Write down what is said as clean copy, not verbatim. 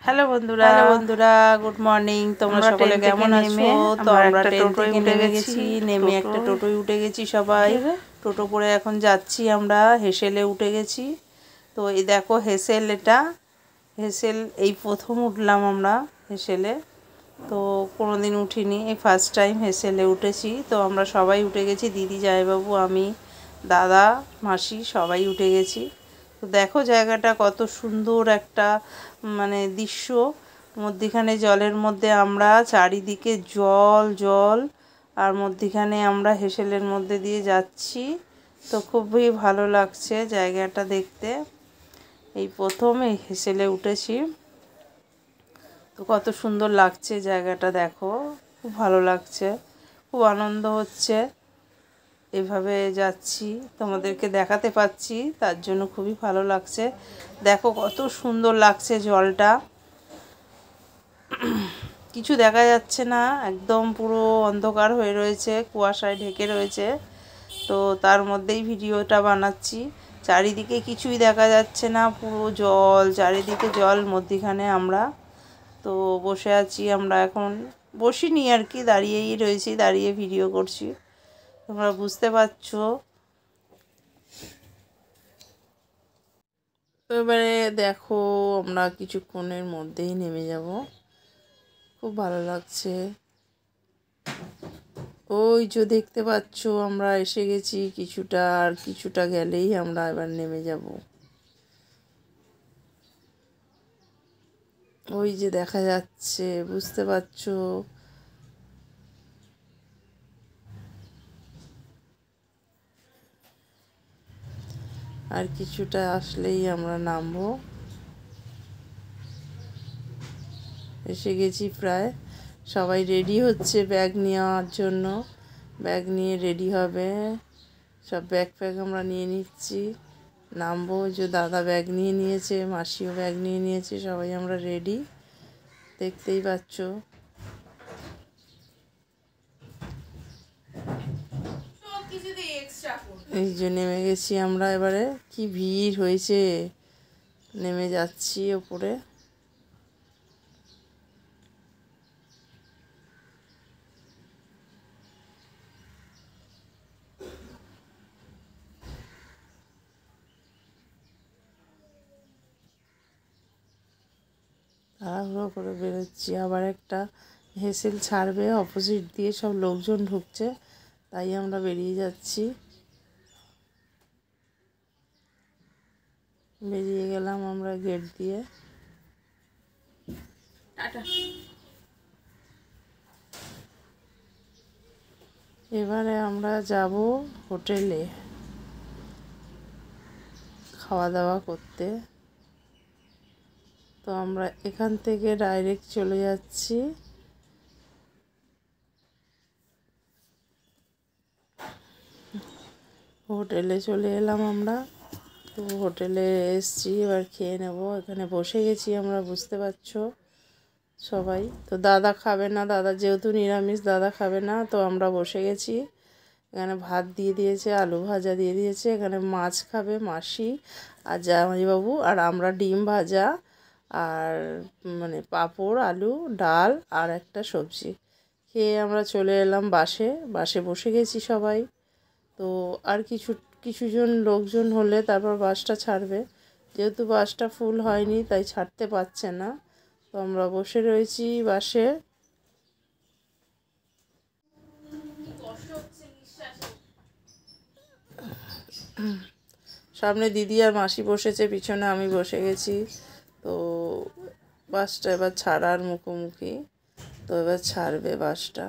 Hello বন্ধুরা, good morning. তোমরা সকলে কেমন আছো? তো আমরা ট্রেন থেকে নেমে গেছি, নেমে একটা টোটোয় উঠে গেছি সবাই। টোটো করে এখন যাচ্ছি, আমরা হেসেলে উঠে গেছি। তো এই দেখো হেসেল, এটা হেসেল এই প্রথম উঠলাম আমরা হেসেলে। তো কোনোদিন উঠিনি, এই ফার্স্ট টাইম হেসেলে উঠেছি। তো আমরা সবাই উঠে গেছি, দিদি, জামাইবাবু, আমি, দাদা, মাসি সবাই উঠে গেছি। তো দেখো জায়গাটা কত সুন্দর একটা মানে দৃশ্য, মধ্যিখানে জলের মধ্যে আমরা, চারিদিকে জল জল, আর মধ্যিখানে আমরা হেসেলের মধ্যে দিয়ে যাচ্ছি। তো খুবই ভালো লাগছে জায়গাটা দেখতে। এই প্রথম এই হেসেলে উঠেছি, তো কত সুন্দর লাগছে জায়গাটা, দেখো খুব ভালো লাগছে, খুব আনন্দ হচ্ছে। এভাবে যাচ্ছি, তোমাদেরকে দেখাতে পাচ্ছি, তার জন্য খুবই ভালো লাগছে। দেখো কত সুন্দর লাগছে জলটা, কিছু দেখা যাচ্ছে না, একদম পুরো অন্ধকার হয়ে রয়েছে, কুয়াশায় ঢেকে রয়েছে। তো তার মধ্যেই ভিডিওটা বানাচ্ছি, চারিদিকে কিছুই দেখা যাচ্ছে না, পুরো জল, চারিদিকে জল, মধ্যিখানে আমরা। তো বসে আছি আমরা, এখন বসিনি আর কি, দাঁড়িয়েই রয়েছি, দাঁড়িয়ে ভিডিও করছি, তোমরা বুঝতে পারছো। তো এবারে দেখো আমরা কিছুক্ষণের মধ্যেই নেমে যাব, খুব ভালো লাগছে। ওই যে দেখতে পাচ্ছ আমরা এসে গেছি কিছুটা, আর কিছুটা গেলেই আমরা এবার নেমে যাব। ওই যে দেখা যাচ্ছে, বুঝতে পারছো। আর কিছুটা আসলেই আমরা নামবো, এসে গেছি প্রায়। সবাই রেডি হচ্ছে ব্যাগ নেওয়ার জন্য, ব্যাগ নিয়ে রেডি হবে, সব ব্যাগ ফ্যাগ আমরা নিয়ে নিচ্ছি, নামবো। যে দাদা ব্যাগ নিয়ে নিয়েছে, মাসিও ব্যাগ নিয়ে নিয়েছে, সবাই আমরা রেডি, দেখতেই পাচ্ছ। এই যে নেমে গেছি আমরা, এবারে কি ভিড় হয়েছে, নেমে যাচ্ছি ওপরে। তাড়াহুড়ো করে বেরোচ্ছি, আবার একটা হেসেল ছাড়বে, অপোজিট দিয়ে সব লোকজন ঢুকছে, তাই আমরা বেরিয়ে যাচ্ছি। বেরিয়ে গেলাম আমরা গেট দিয়ে। এবারে আমরা যাব হোটেলে খাওয়া দাওয়া করতে। তো আমরা এখান থেকে ডাইরেক্ট চলে যাচ্ছি হোটেলে, চলে এলাম আমরা। তো হোটেলে এসছি, এবার খেয়ে নেব। এখানে বসে গেছি আমরা, বুঝতে পারছো সবাই। তো দাদা খাবে না, দাদা যেহেতু নিরামিষ, দাদা খাবে না, তো আমরা বসে গেছি। এখানে ভাত দিয়ে দিয়েছে, আলু ভাজা দিয়ে দিয়েছে, এখানে মাছ খাবে মাসি আর জামাইবাবু, আর আমরা ডিম ভাজা আর মানে পাঁপড়, আলু, ডাল আর একটা সবজি খেয়ে আমরা চলে এলাম বাসে। বাসে বসে গেছি সবাই। তো আর কিছুজন লোকজন হলে তারপর বাসটা ছাড়বে, যেহেতু বাসটা ফুল হয়নি তাই ছাড়তে পারছে না। তো আমরা বসে রয়েছি বাসে। সামনে দিদি আর মাসি বসেছে, পিছনে আমি বসে গেছি। তো বাসটা এবার ছাড়ার মুখোমুখি, তো এবার ছাড়বে বাসটা।